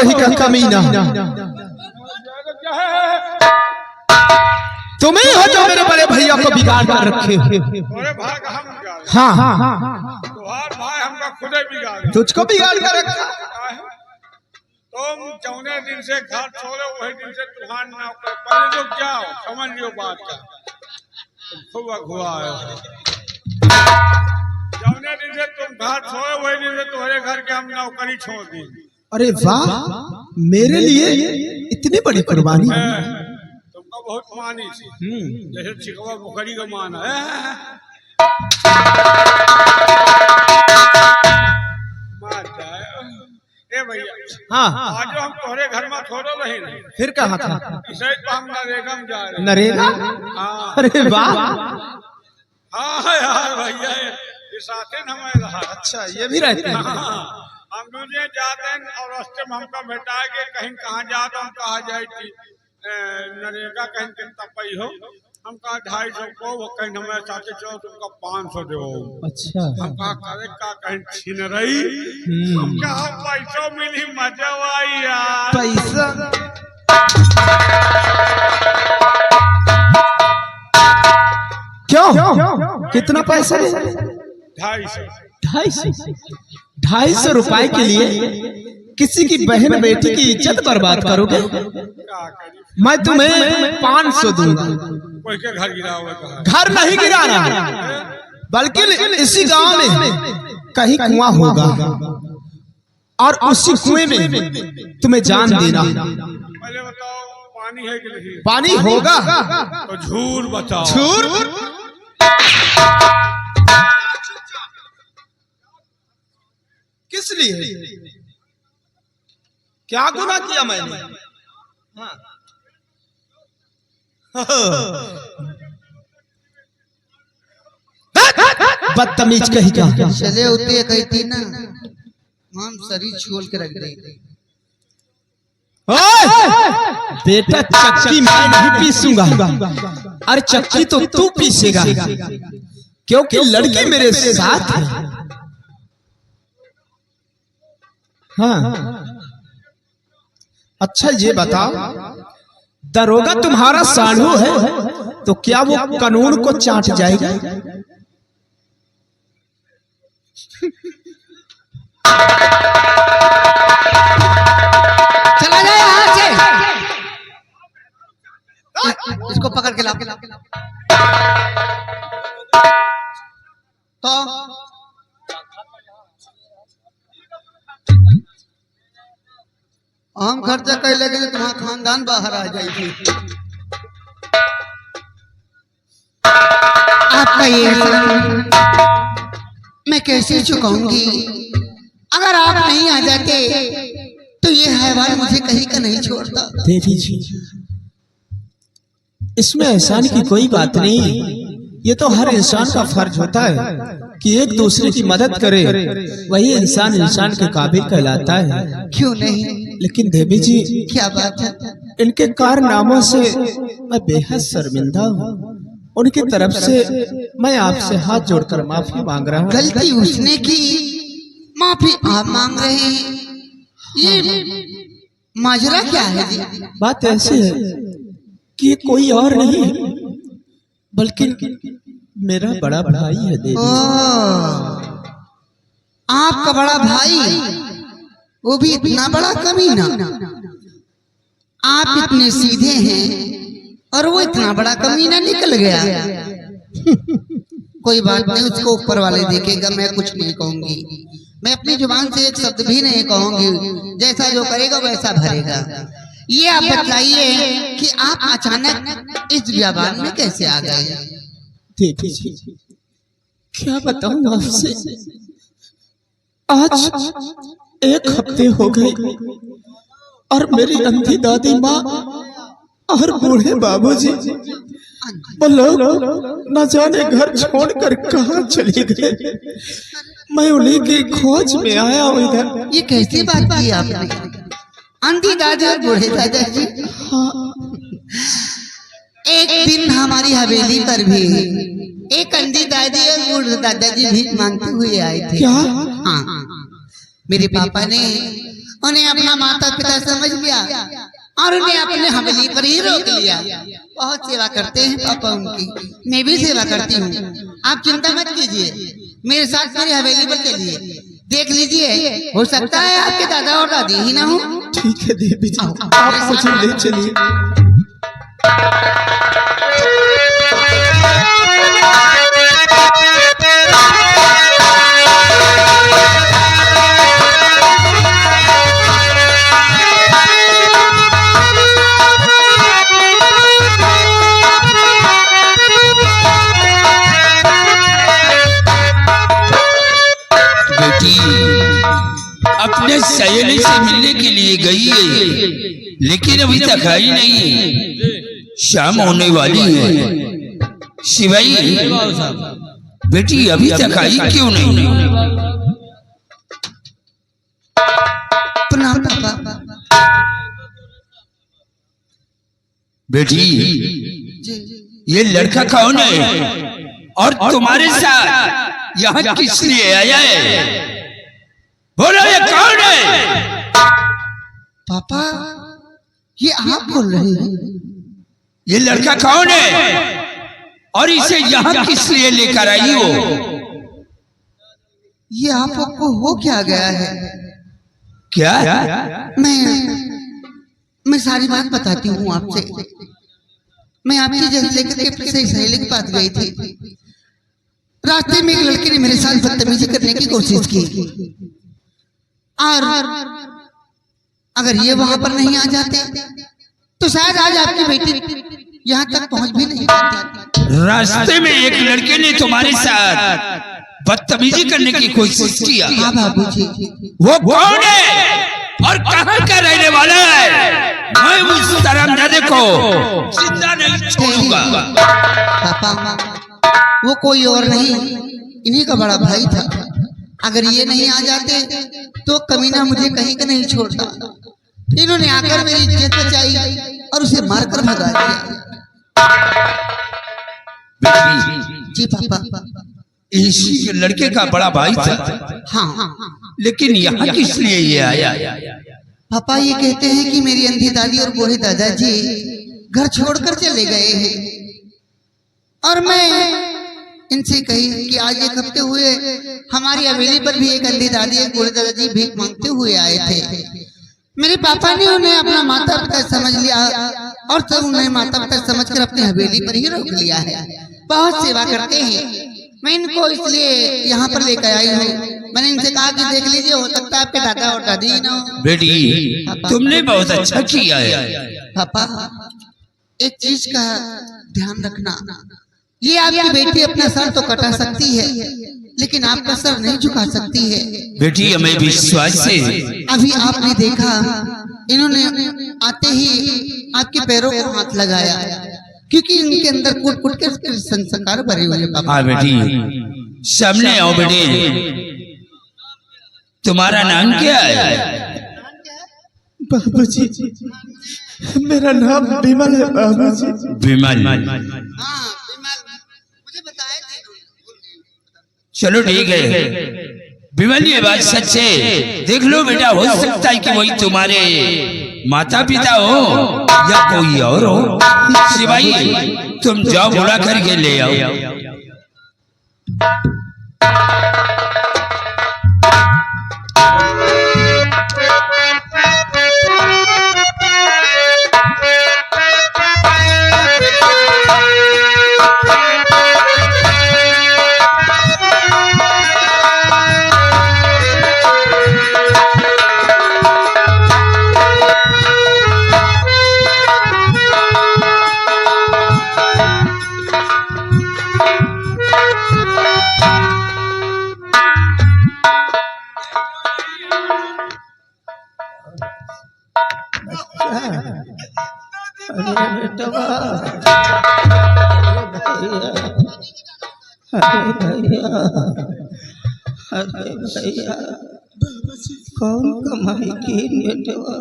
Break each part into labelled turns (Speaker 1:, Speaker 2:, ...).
Speaker 1: कहीं का कमीना, तुम्हें हो जो मेरे बड़े भैया को बिगाड़ कर रखे हो। हाँ हाँ
Speaker 2: भाई हमका खुदे बिगाड़,
Speaker 1: तुझको बिगाड़ कर रखा।
Speaker 2: तुम चौने दिन से घर छोड़े वही दिन से तुहान ना कर पहले लोग जाओ समझ लियो बात का। तुम खूब अगुआ है, चौने दिन से तुम घर छोड़े वही दिन से तुम्हारे घर के हम नौकरी छोड़ दी।
Speaker 1: अरे वाह, मेरे लिए इतनी बड़ी कुर्बानी।
Speaker 2: तुमको बहुत मानी थी, जैसे चिकवा बुखरी का मान है। ए भैया,
Speaker 1: हाँ
Speaker 2: आज हम तुम्हारे घर में थोड़ो रही नहीं,
Speaker 1: फिर कहा था?
Speaker 2: इसे तो हम नरेगा में जा रहे।
Speaker 1: नरेगा?
Speaker 2: हाँ
Speaker 1: अरे वाह,
Speaker 2: हाँ यार भैया ये साथे न हमें रहा।
Speaker 1: अच्छा ये भी रहते हैं।
Speaker 2: हम दूसरे जाते हैं और रास्ते में हमका भेटा के कहीं कहाँ जाते हम कहा जाए थी नरेगा कहीं कितना पई हो, हम कहा 250 को कहीं हमारे साथे चलो तुमका 500 दो।
Speaker 1: अच्छा
Speaker 2: हम कहा करे का कहीं छीन रही, हम कहा पैसों मिली मजा आई यार।
Speaker 1: पैसा क्यों? कितना पैसा?
Speaker 2: 250।
Speaker 1: 250 रुपए के लिए किसी की बहन बेटी की इज्जत बर्बाद करोगे? मैं तुम्हें 500 दूंगा।
Speaker 2: कोई के घर गिरा हुआ कहा?
Speaker 1: घर नहीं गिराना, बल्कि इसी गांव में कहीं कुआं होगा और उसी कुएं में तुम्हें जान देना।
Speaker 2: पहले बताओ पानी है कि नहीं?
Speaker 1: पानी होगा
Speaker 2: तो झूठ बताओ।
Speaker 1: झूठ? किस लिए? क्या गुनाह किया मैंने? हाँ। बदतमीज कहीं का।
Speaker 3: चले होते कहती ना हम शरीर छोड़ के रख देंगे।
Speaker 1: बेटा चक्की मैं नहीं पीसूंगा, अरे चक्की तो तू पीसेगा, क्योंकि लड़की मेरे साथ है। हाँ अच्छा ये बताओ, दरोगा तुम्हारा साढ़ू है तो क्या वो कानून को चाट जाएगा?
Speaker 3: चला जाए यहाँ से, इसको पकड़ के ला। तो हम खर्चा कर लेंगे तो तुम्हारा खानदान बाहर आ जाएगी। आपका ये मैं कैसे चुकाऊंगी? अगर आप नहीं आ जाते तो ये हैवान मुझे कहीं का नहीं छोड़ता।
Speaker 1: देवी जी, इसमें एहसान की कोई बात नहीं, ये तो हर इंसान का फर्ज होता है कि एक दूसरे की मदद करे, वही इंसान इंसान के काबिल कहलाता है।
Speaker 3: क्यों नहीं?
Speaker 1: लेकिन देवी जी,
Speaker 3: क्या बात है?
Speaker 1: इनके कारनामों से मैं बेहद शर्मिंदा हूँ। उनकी तरफ से मैं आपसे हाथ जोड़कर माफी मांग रहा हूँ।
Speaker 3: गलती उसने की, माफी आप मांग रहे हैं, ये माजरा क्या है जी?
Speaker 1: बात ऐसी है कि ये कोई और नहीं है बल्कि मेरा बड़ा भाई है देवी।
Speaker 3: आपका बड़ा भाई, वो भी इतना बड़ा कमीना। आप इतने सीधे हैं और वो इतना बड़ा कमीना निकल गया। कोई बात नहीं, उसको ऊपर वाले देखेगा, मैं कुछ नहीं कहूंगी। मैं अपनी जुबान से एक शब्द भी नहीं कहूंगी, जैसा जो करेगा वैसा भरेगा। ये आप बताइए कि आप अचानक इस व्यापार में कैसे आ गए?
Speaker 1: देवी जी, क्या बताऊं आपसे, आज 1 हफ्ते हो गए और मेरी अंधी दादी माँ और बूढ़े बाबूजी वो लोग न जाने घर छोड़कर कहाँ चले गए। मैं उन्हीं की खोज में आया हूँ इधर।
Speaker 3: ये कैसी बात की आपने? अंधी दादी और बूढ़े दादाजी?
Speaker 1: हाँ।
Speaker 3: एक दिन हमारी हवेली पर भी एक अंधी दादी और बूढ़े दादाजी भी मांगते हुए आए थे।
Speaker 1: क्या?
Speaker 3: हाँ, मेरे पापा ने उन्हें अपना माता पिता समझ लिया और उन्हें अपने हवेली पर ही रोक लिया। बहुत सेवा करते हैं पापा उनकी, मैं भी सेवा करती हूँ। आप चिंता मत कीजिए, मेरे साथ मेरी हवेली पर चलिए, देख लीजिए, हो सकता है आपके दादा और दादी ही ना हो।
Speaker 1: ठीक है देवी जी, आप मुझे ले चलिए।
Speaker 4: अपने सहेली से मिलने के लिए गई है, लेकिन अभी तक आई नहीं। शाम होने वाली है। शिवाई बेटी अभी तक आई क्यों नहीं?
Speaker 3: प्रणाम पापा।
Speaker 4: बेटी ये लड़का कौन है और तुम्हारे साथ यहाँ किस लिए आया है? बोलो ये कौन है?
Speaker 3: पापा ये आप बोल रहे हैं?
Speaker 4: ये लड़का कौन है और इसे यहाँ किस लिए लेकर आई हो?
Speaker 3: ये आपको हो क्या गया है?
Speaker 4: क्या?
Speaker 3: मैं सारी बात बताती हूँ आपसे। मैं आपकी जगह लेकर के अपनी सहेली के पास गई थी। रास्ते में एक लड़के ने मेरे साथ बदतमीजी करने की कोशिश की और अगर ये वहां पर नहीं आ जाते तो शायद आज आपकी बेटी यहाँ तक पहुंच भी नहीं पाती।
Speaker 4: रास्ते में एक लड़के ने तुम्हारे साथ बदतमीजी करने की कोशिश किया?
Speaker 3: हाँ बाबूजी।
Speaker 4: वो कौन है और कहाँ का रहने वाला है? मैं उस हरामजादे को जिंदा नहीं छोड़ूंगा।
Speaker 3: पापा वो कोई और नहीं, इन्हीं का बड़ा भाई था। अगर ये नहीं आ जाते तो कमीना मुझे कहीं का नहीं छोड़ता। इन्होंने आकर मेरी इज्जत बचाई और उसे मारकर भगा दिया। जी पापा।
Speaker 4: इसी लड़के का बड़ा भाई था?
Speaker 3: हाँ।
Speaker 4: लेकिन यहाँ किस लिए ये आया?
Speaker 3: पापा ये कहते हैं कि मेरी अंधी दादी और बूढ़े दादाजी घर छोड़कर चले गए हैं और मैं इनसे कही कि आज एक हफ्ते हुए हमारी हवेली पर भी एक अंधी दादी एक बूढ़े दादाजी भीख मांगते हुए आए थे। मेरे पापा ने उन्हें अपना माता पिता समझ लिया और तब उन्हें माता पिता समझकर अपनी हवेली पर ही रोक लिया है। बहुत सेवा करते हैं। मैं इनको इसलिए यहाँ पर लेकर आई हूँ। मैंने इनसे कहा कि देख लीजिए, हो सकता है आपके दादा और दादी ही ना हो।
Speaker 4: बेटी तुमने बहुत अच्छा किया है।
Speaker 3: पापा एक चीज का ध्यान रखना, ये आपकी बेटी अपना सर तो कटा सकती है लेकिन आपका सर नहीं झुका सकती है।
Speaker 4: बेटी हमें विश्वास से
Speaker 3: अभी आपने देखा इन्होंने आते ही आपके पैरों को हाथ लगाया क्योंकि इनके अंदर कूट कूट के संस्कार भरे हुए। पापा
Speaker 4: हाँ बेटी सामने आओ। बेटी तुम्हारा नाम क्या है?
Speaker 1: बाबूजी मेरा नाम विमल है बाबूजी।
Speaker 4: विमल?
Speaker 3: मुझे बताया था।
Speaker 4: चलो ठीक है विमल, ये बात सच है। देख लो बेटा, हो सकता है कि वही तुम्हारे माता पिता हो या कोई और हो। शिवाई तुम जाओ, बुला करके ले आओ।
Speaker 1: अरे भैया कौन कमाई की नेटवा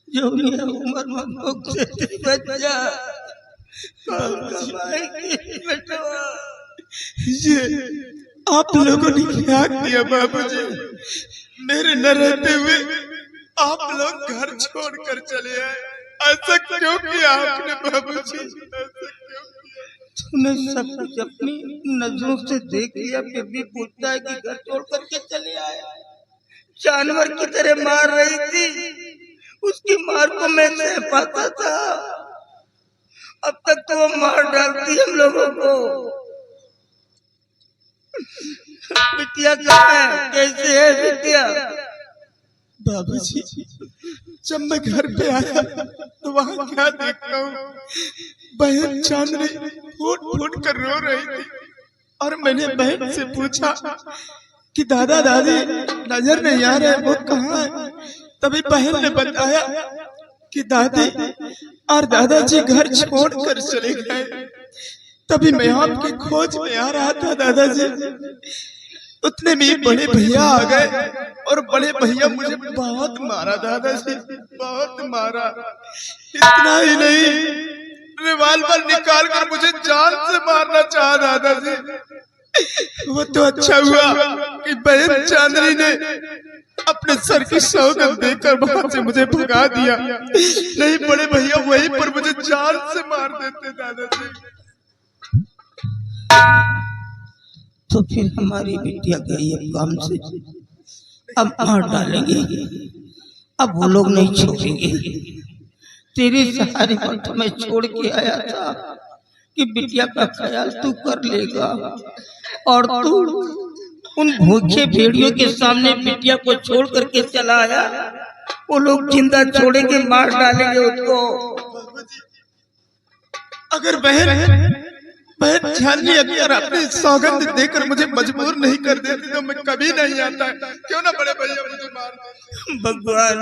Speaker 1: जो मेरा उम्र में भूख से बच जा। कौन कमाई की नेटवा? ये आप लोगों ने क्या किया बाबूजी? मेरे न रहते हुए आप लोग घर छोड़कर चले आए, ऐसा क्यों किया आपने बाबूजी?
Speaker 5: तूने सब कुछ अपनी नजरों से देख लिया, फिर भी पूछता है कि घर छोड़ करके चले आए। जानवर की तरह मार रही थी, उसकी मार को मैं सह पाता था, अब तक तो वो मार डालती हम लोगों को। बिटिया कहाँ है, कैसे है बिटिया?
Speaker 1: बाबूजी, जब मैं घर पे आया तो वहाँ क्या देखता हूँ, बहन चांदनी फूट फूट कर रो रही थी। और मैंने बहन से पूछा कि दादा दादी नजर नहीं आ रहे, वो कहाँ है? तभी बहन ने बताया कि दादी और दादाजी घर छोड़कर चले गए। तभी मैं आपकी खोज में आ रहा था दादाजी। उतने में बड़े भैया आ गए और बड़े भैया मुझे बहुत मारा दादाजी, बहुत मारा। इतना ही नहीं, रिवाल्वर निकाल कर मुझे जान से मारना चाहा दादाजी। वो तो अच्छा हुआ कि बहन चांदनी ने अपने सर की सौगंध देकर वहां से मुझे भगा दिया, नहीं बड़े भैया वहीं पर मुझे जान से मार देते दादाजी।
Speaker 5: तो फिर हमारी बिटिया गई अब काम से, अब मार डालेंगे, अब वो लोग नहीं छोड़ेंगे। तेरे सहारे पर तो मैं छोड़ के आया था कि बिटिया का ख्याल तू कर लेगा, और तू उन भूखे भेड़ियों के सामने बिटिया को छोड़ करके चला आया। वो लोग जिंदा छोड़ेंगे, मार डालेंगे उसको।
Speaker 1: अगर बहन चांदनी अगर अपनी सौगंध देकर मुझे मजबूर नहीं कर देती तो मैं कभी नहीं आता। क्यों ना बड़े भैया मुझे मार देते।
Speaker 5: भगवान,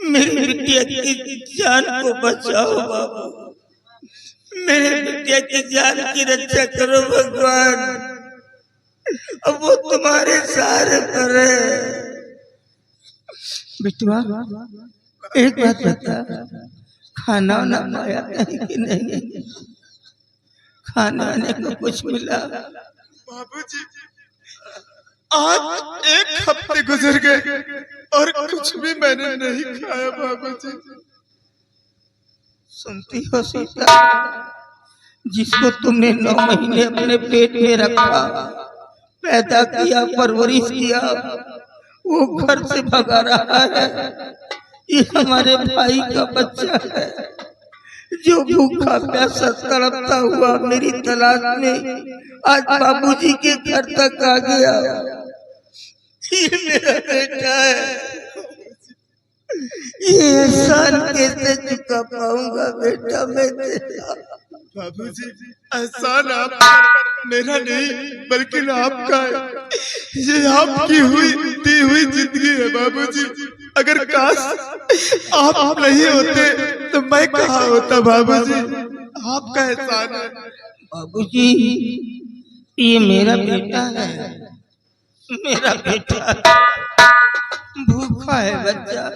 Speaker 5: मेरी बिटिया की जान को बचाओ बाबू, मेरे बिटिया की जान की रक्षा करो भगवान। अब वो तुम्हारे सहारे पर है। बिटवा, एक बात बता, खाना वाना पाया कहीं कि नहीं? खाने आने को कुछ मिला?
Speaker 1: बाबूजी, आज एक हफ्ते गुजर गए और कुछ भी मैंने नहीं खाया बाबूजी।
Speaker 5: सुनती हो सीता, जिसको तुमने 9 महीने अपने पेट में रखा, पैदा किया, परवरिश किया, वो घर से भगा रहा है। ये हमारे भाई का बच्चा है जो भूखा प्यासा तड़पता हुआ मेरी तलाश में आज बाबूजी के घर तक आ गया। ये मेरा बेटा है, ये एहसान कैसे चुका पाऊंगा बेटा मैं तेरा?
Speaker 1: बाबूजी, एहसान आप मेरा नहीं बल्कि आपका है। ये आपकी दी हुई जिंदगी है बाबूजी। अगर काश आप नहीं होते तो मैं कहाँ होता बाबूजी। आपका एहसान है
Speaker 5: बाबूजी। ये मेरा बेटा है, मेरा बेटा भूखा है बच्चा,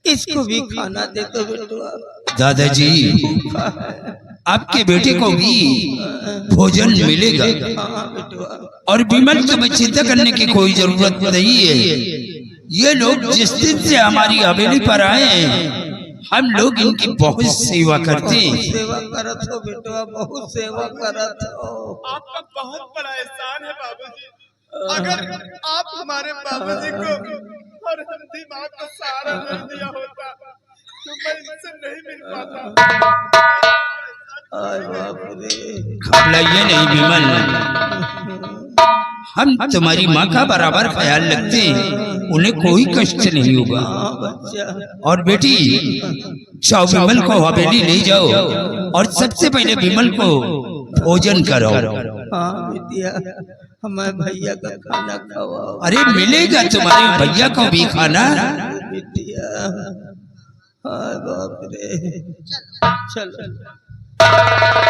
Speaker 5: इसको भी खाना दे दो बेटा।
Speaker 4: दादाजी,
Speaker 5: भूखा है,
Speaker 4: आपके बेटे को भी भोजन मिलेगा, और विमल तुम्हें चिंता करने की कोई जरूरत नहीं है। ये लोग जिस दिन से हमारी हवेली पर आए हैं, हम लोग इनकी बहुत सेवा करते हैं।
Speaker 5: सेवा करत हो बेटवा, बहुत सेवा करत हो।
Speaker 1: आपका बहुत बड़ा एहसान है बाबूजी। अगर आप हमारे बाबूजी को और हम दिमाग को सहारा नहीं दिया होता तो मैं इनसे नहीं मिल पाता।
Speaker 5: आय बाप रे।
Speaker 4: घबराइए नहीं विमल, हम तुम्हारी माँ का बराबर ख्याल रखते हैं, उन्हें कोई कष्ट नहीं होगा। और बेटी, जाओ विमल को हवेली ले जाओ और सबसे पहले विमल को भोजन कराओ।
Speaker 5: हाँ बिटिया, हमारे भैया का खाना खवाओ।
Speaker 4: अरे मिलेगा तुम्हारे भैया को भी खाना।
Speaker 5: बिटिया, हाय बाप रे। चलो